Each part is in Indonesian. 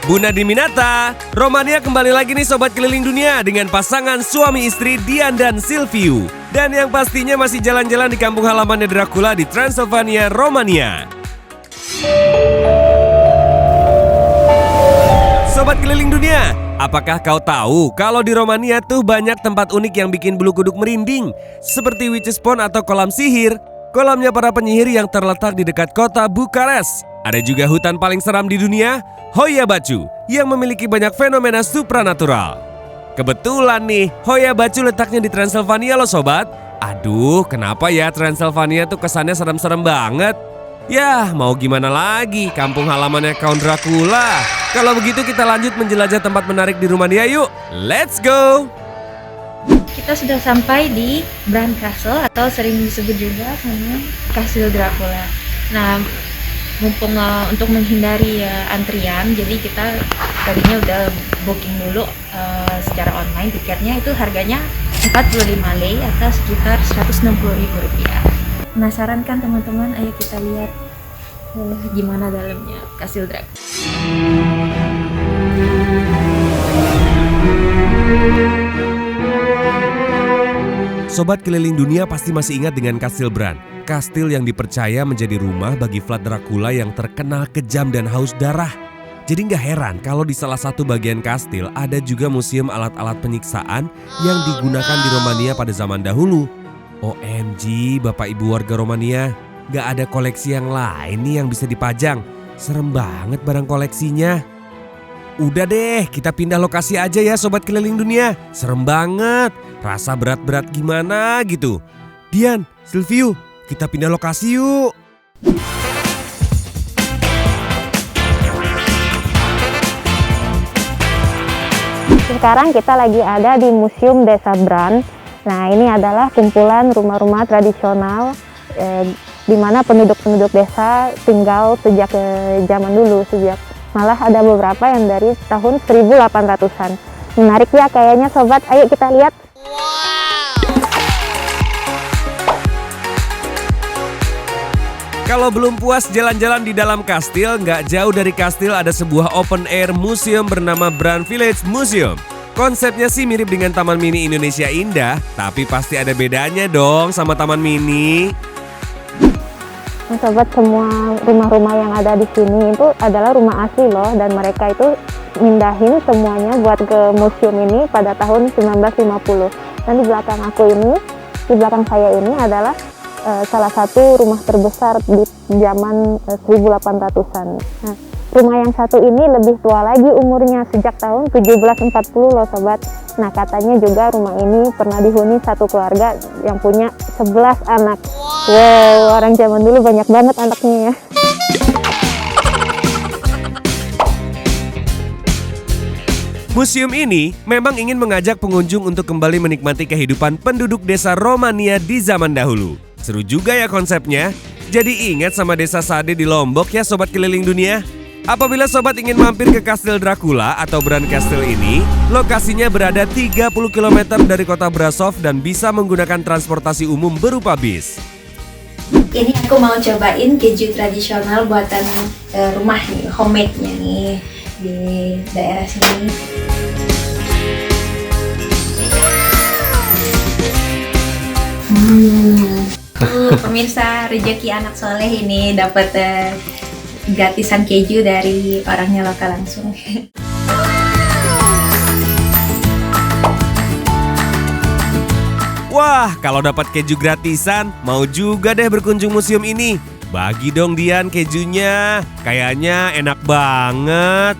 Buna Diminata, Romania kembali lagi nih Sobat Keliling Dunia dengan pasangan suami istri Dian dan Silviu. Dan yang pastinya masih jalan-jalan di kampung halamannya Dracula di Transylvania, Romania. Sobat Keliling Dunia, apakah kau tahu kalau di Romania tuh banyak tempat unik yang bikin bulu kuduk merinding? Seperti Witches Pond atau kolam sihir, kolamnya para penyihir yang terletak di dekat kota Bukares. Ada juga hutan paling seram di dunia, Hoia Baciu, yang memiliki banyak fenomena supranatural. Kebetulan nih, Hoia Baciu letaknya di Transylvania loh sobat. Aduh, kenapa ya Transylvania tuh kesannya serem-serem banget? Yah, mau gimana lagi, kampung halamannya Count Dracula. Kalau begitu kita lanjut menjelajah tempat menarik di Rumania yuk. Let's go! Kita sudah sampai di Bran Castle atau sering disebut juga namanya Kastil Dracula. Nah, mumpung untuk menghindari antrian, jadi kita tadinya udah booking dulu secara online. Tiketnya itu harganya 45 lei atau sekitar 160.000 rupiah. Penasaran kan teman-teman? Ayo kita lihat gimana dalamnya Kastil Dracula. Sobat Keliling Dunia pasti masih ingat dengan Kastil Bran. Kastil yang dipercaya menjadi rumah bagi Vlad Dracula yang terkenal kejam dan haus darah. Jadi nggak heran kalau di salah satu bagian kastil ada juga museum alat-alat penyiksaan yang digunakan di Romania pada zaman dahulu. OMG, Bapak Ibu warga Romania, nggak ada koleksi yang lain nih yang bisa dipajang. Serem banget barang koleksinya. Udah deh, kita pindah lokasi aja ya Sobat Keliling Dunia. Serem banget, rasa berat-berat gimana gitu. Dian, Silviu, kita pindah lokasi yuk. Sekarang kita lagi ada di Museum Desa Bran. Nah, ini adalah kumpulan rumah-rumah tradisional di mana penduduk-penduduk desa tinggal sejak zaman dulu, malah ada beberapa yang dari tahun 1800-an. Menarik ya kayaknya sobat, ayo kita lihat. Kalau belum puas jalan-jalan di dalam kastil, nggak jauh dari kastil ada sebuah open air museum bernama Bran Village Museum. Konsepnya sih mirip dengan Taman Mini Indonesia Indah, tapi pasti ada bedanya dong sama Taman Mini. Nah, sobat, semua rumah-rumah yang ada di sini itu adalah rumah asli loh, dan mereka itu mindahin semuanya buat ke museum ini pada tahun 1950. Dan di belakang aku ini, di belakang saya ini adalah salah satu rumah terbesar di zaman 1800-an. Nah, rumah yang satu ini lebih tua lagi umurnya, sejak tahun 1740 loh sobat. Nah, katanya juga rumah ini pernah dihuni satu keluarga yang punya 11 anak. Wow, orang zaman dulu banyak banget anaknya ya. Museum ini memang ingin mengajak pengunjung untuk kembali menikmati kehidupan penduduk desa Romania di zaman dahulu. Seru juga ya konsepnya. Jadi ingat sama desa Sade di Lombok ya Sobat Keliling Dunia. Apabila sobat ingin mampir ke Kastil Dracula atau Bran Castle ini, lokasinya berada 30 km dari kota Brasov dan bisa menggunakan transportasi umum berupa bis. Ini aku mau cobain keju tradisional buatan rumah nih, homemade-nya nih di daerah sini. Pemirsa, rezeki anak soleh ini dapat gratisan keju dari orangnya lokal langsung. Wah, kalau dapat keju gratisan, mau juga deh berkunjung museum ini. Bagi dong Dian kejunya, kayaknya enak banget.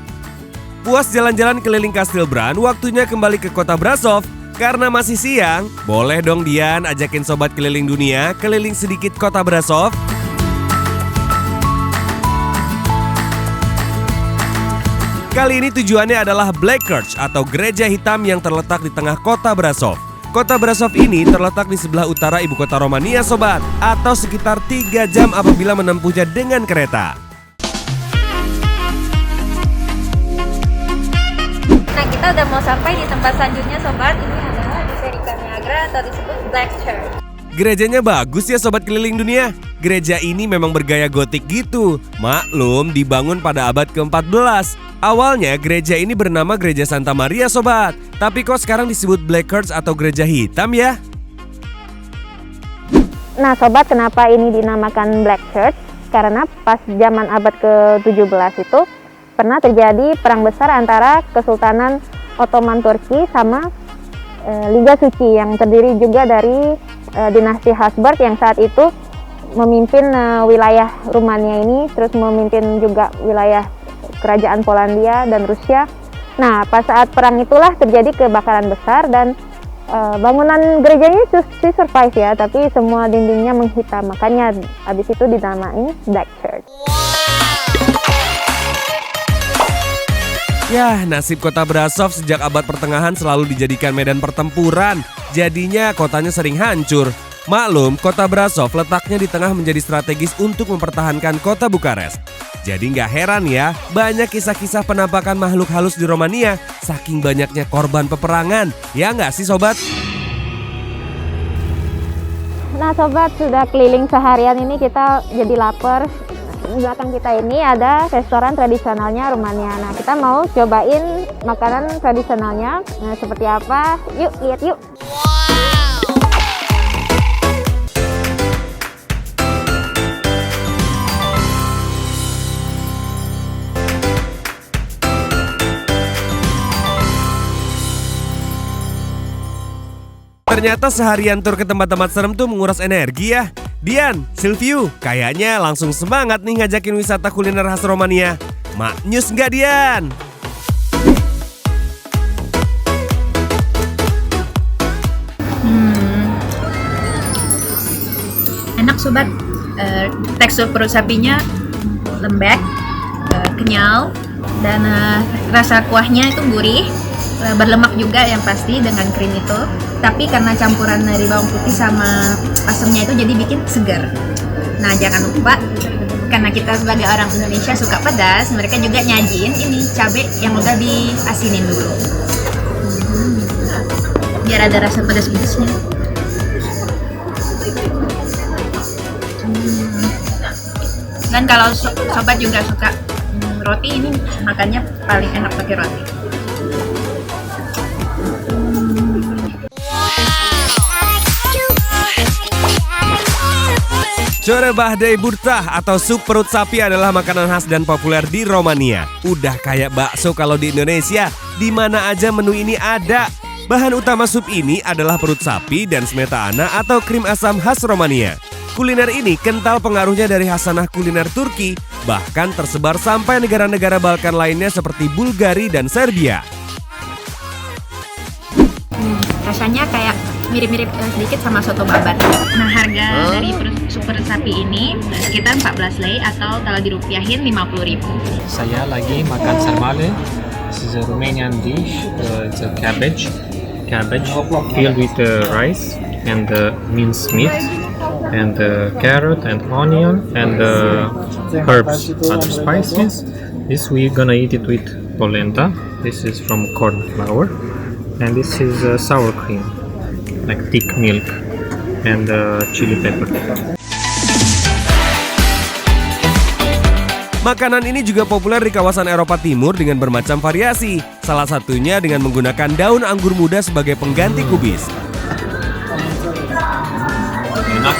Puas jalan-jalan keliling Kastil Bran, waktunya kembali ke kota Brasov. Karena masih siang, boleh dong Dian ajakin Sobat Keliling Dunia keliling sedikit kota Brasov. Kali ini tujuannya adalah Black Church atau gereja hitam yang terletak di tengah kota Brasov. Kota Brasov ini terletak di sebelah utara ibu kota Romania sobat, atau sekitar 3 jam apabila menempuhnya dengan kereta. Nah, kita udah mau sampai di tempat selanjutnya sobat. Ini adalah di Serica Niagara atau disebut Black Church. Gerejanya bagus ya Sobat Keliling Dunia. Gereja ini memang bergaya gotik gitu. Maklum dibangun pada abad ke-14. Awalnya gereja ini bernama Gereja Santa Maria Sobat. Tapi kok sekarang disebut Black Church atau gereja hitam ya? Nah Sobat, kenapa ini dinamakan Black Church? Karena pas zaman abad ke-17 itu pernah terjadi perang besar antara Kesultanan Ottoman Turki sama Liga Suci yang terdiri juga dari dinasti Habsburg yang saat itu memimpin wilayah Rumania ini, terus memimpin juga wilayah kerajaan Polandia dan Rusia. Nah, pas saat perang itulah terjadi kebakaran besar dan bangunan gerejanya sih survive ya, tapi semua dindingnya menghitam, makanya habis itu dinamain Black Church. Yah, nasib kota Brasov sejak abad pertengahan selalu dijadikan medan pertempuran. Jadinya kotanya sering hancur. Maklum, kota Brasov letaknya di tengah menjadi strategis untuk mempertahankan kota Bukares. Jadi nggak heran ya, banyak kisah-kisah penampakan makhluk halus di Romania saking banyaknya korban peperangan. Ya nggak sih Sobat? Nah Sobat, sudah keliling seharian ini kita jadi lapar. Di belakang kita ini ada restoran tradisionalnya Rumania. Nah, kita mau cobain makanan tradisionalnya. Nah, seperti apa? Yuk, lihat yuk. Ternyata seharian tur ke tempat-tempat serem tuh menguras energi ya. Dian, Silviu, kayaknya langsung semangat nih ngajakin wisata kuliner khas Romania. Maknyus nggak Dian? Enak Sobat, tekstur perut sapinya lembek, kenyal, dan rasa kuahnya itu gurih, berlemak juga yang pasti dengan krim itu. Tapi karena campuran dari bawang putih sama asamnya itu jadi bikin segar. Nah jangan lupa, karena kita sebagai orang Indonesia suka pedas, mereka juga nyajiin ini cabai yang udah diasinin dulu. Biar ada rasa pedas-pedasnya. Dan kalau Sobat juga suka roti, ini makannya paling enak pakai roti. Çorbahday burtah atau sup perut sapi adalah makanan khas dan populer di Romania. Udah kayak bakso kalau di Indonesia, di mana aja menu ini ada. Bahan utama sup ini adalah perut sapi dan smetana atau krim asam khas Romania. Kuliner ini kental pengaruhnya dari khasanah kuliner Turki, bahkan tersebar sampai negara-negara Balkan lainnya seperti Bulgaria dan Serbia. Rasanya kayak mirip-mirip sedikit sama soto babat. Nah, harga dari sup perut sapi ini sekitar 14 lei atau kalau dirupiahin 50.000. Saya lagi makan sarmale. This is a Romanian dish. It's a cabbage filled with rice and minced meat and carrot and onion and herbs, other spices. This we're gonna eat it with polenta. This is from corn flour, and this is sour cream, like thick milk and chili pepper. Makanan ini juga populer di kawasan Eropa Timur dengan bermacam variasi. Salah satunya dengan menggunakan daun anggur muda sebagai pengganti kubis. Enak.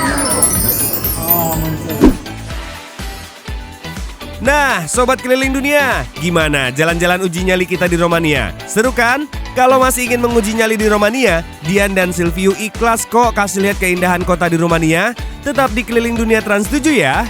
Nah, Sobat Keliling Dunia, gimana jalan-jalan uji nyali kita di Romania? Seru kan? Kalau masih ingin menguji nyali di Romania, Dian dan Silviu ikhlas kok kasih lihat keindahan kota di Romania. Tetap di Keliling Dunia Trans 7 ya.